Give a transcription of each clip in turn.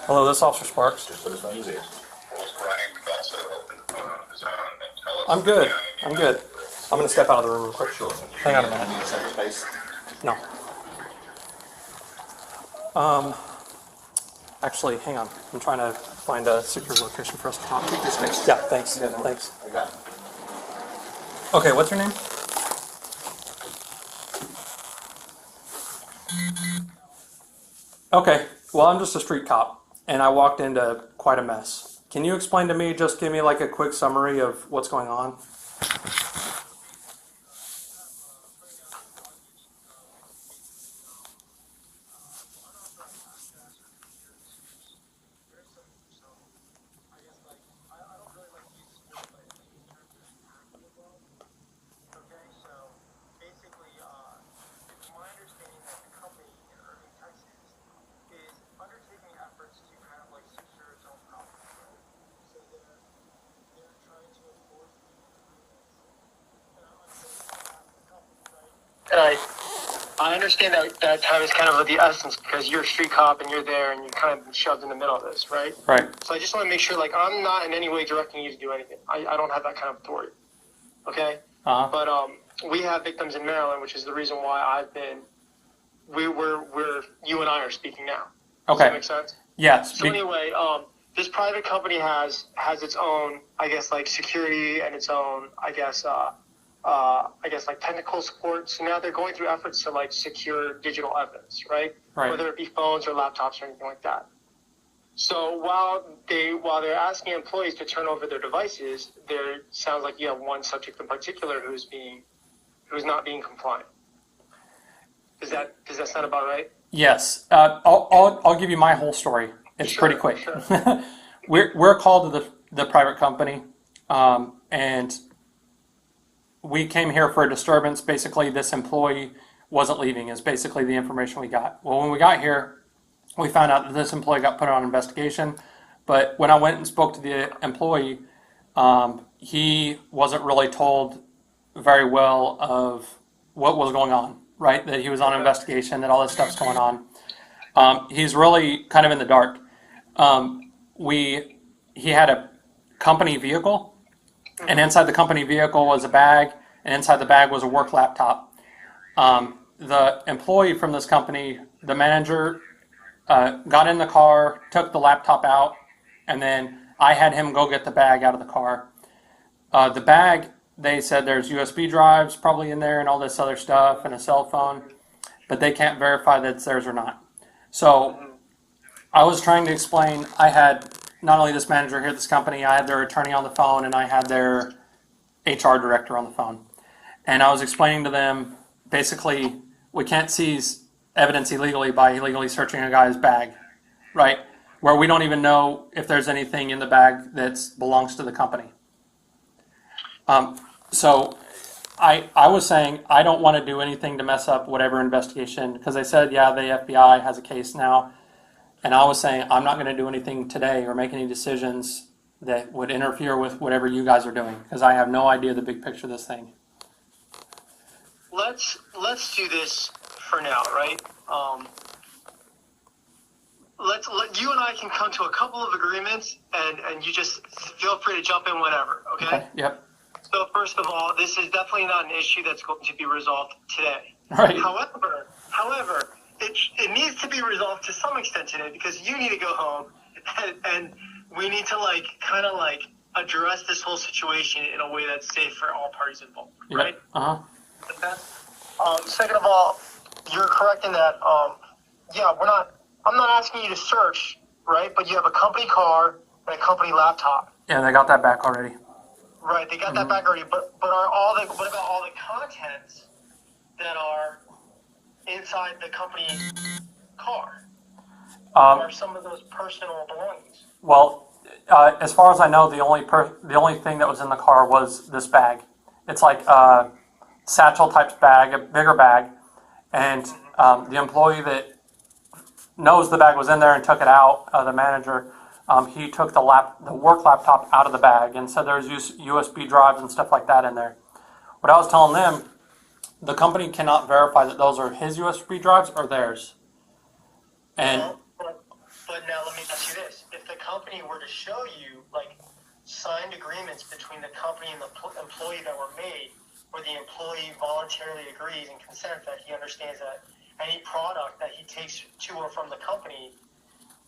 Hello, this is Officer Sparks. I'm good. I'm good. I'm going to step out of the room real quick. Sure. Hang on a minute. Need a separate space? No. Actually, hang on. I'm trying to find a secure location for us to talk. Keep this space. Yeah, thanks. Yeah, no, Thanks. I got it. Okay, what's your name? Okay, well, I'm just a street cop, and I walked into quite a mess. Can you explain to me, just give me like a quick summary of what's going on? And I understand that time is kind of the essence because you're a street cop and you're there and you're kind of shoved in the middle of this, right? Right. So I just want to make sure, like, I'm not in any way directing you to do anything. I don't have that kind of authority, okay? Uh-huh. But we have victims in Maryland, which is the reason why you and I are speaking now. Does Okay. that make sense? Yes. So anyway, this private company has its own, I guess, like security and its own, I guess, like technical support. So now they're going through efforts to like secure digital evidence, right? Right. Whether it be phones or laptops or anything like that. So while they're asking employees to turn over their devices, there sounds like you have one subject in particular who's not being compliant. Does that sound about right? Yes. I'll give you my whole story. It's Sure, pretty quick. sure. We're called to the private company, and we came here for a disturbance. Basically, this employee wasn't leaving is basically the information we got. Well, when we got here, we found out that this employee got put on investigation. But when I went and spoke to the employee, he wasn't really told very well of what was going on, right? That he was on investigation, that all this stuff's going on. He's really kind of in the dark. He had a company vehicle, and inside the company vehicle was a bag, and inside the bag was a work laptop. The employee from this company, the manager, got in the car, took the laptop out, and then I had him go get the bag out of the car. The bag, they said there's USB drives probably in there and all this other stuff and a cell phone, but they can't verify that it's theirs or not. So I was trying to explain, I had not only this manager here at this company, I had their attorney on the phone and I had their HR director on the phone. And I was explaining to them, basically, we can't seize evidence illegally by illegally searching a guy's bag, right? Where we don't even know if there's anything in the bag that belongs to the company. So I was saying I don't want to do anything to mess up whatever investigation, because they said, yeah, the FBI has a case now. And I was saying I'm not going to do anything today or make any decisions that would interfere with whatever you guys are doing, because I have no idea the big picture of this thing. Let's do this for now, right? You and I can come to a couple of agreements, and you just feel free to jump in whenever, okay? Yep. So first of all, this is definitely not an issue that's going to be resolved today. Right. However, it needs to be resolved to some extent today because you need to go home, and we need to kind of address this whole situation in a way that's safe for all parties involved, right? Yep. Uh-huh. Second of all, you're correct in that, I'm not asking you to search, right? But you have a company car and a company laptop. Yeah, they got that back already. Right, they got that back already. But what about all the contents that are inside the company car? Or some of those personal belongings? Well, as far as I know, the only thing that was in the car was this bag. It's like a satchel type bag, a bigger bag, and the employee that knows the bag was in there and took it out, the manager, he took the work laptop out of the bag and said there's USB drives and stuff like that in there. What I was telling them, the company cannot verify that those are his USB drives or theirs. And but But now let me ask you this: if the company were to show you like signed agreements between the company and the employee that were made, where the employee voluntarily agrees and consents that he understands that any product that he takes to or from the company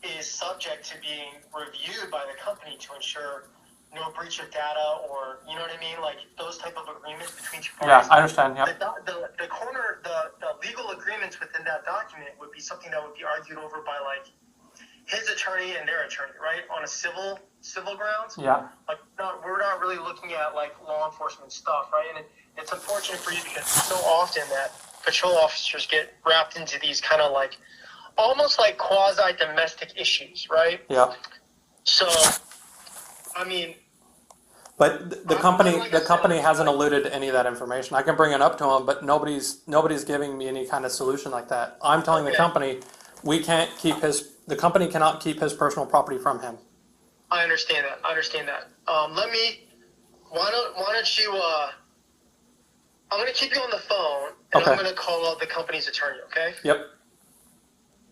is subject to being reviewed by the company to ensure no breach of data, or you know what I mean, like those type of agreements between two Yeah, parties. I understand. Yeah. The legal agreements within that document would be something that would be argued over by like his attorney and their attorney, right, on a civil grounds. Yeah. Like we're not really looking at like law enforcement stuff, right? And it's unfortunate for you because so often that patrol officers get wrapped into these kind of like almost like quasi domestic issues, right? Yeah. So, I mean, But the company hasn't alluded to any of that information. I can bring it up to them, but nobody's giving me any kind of solution like that. I'm telling the company the company cannot keep his personal property from him. I understand that. Why don't you, I'm going to keep you on the phone, and Okay. I'm going to call out the company's attorney, okay? Yep.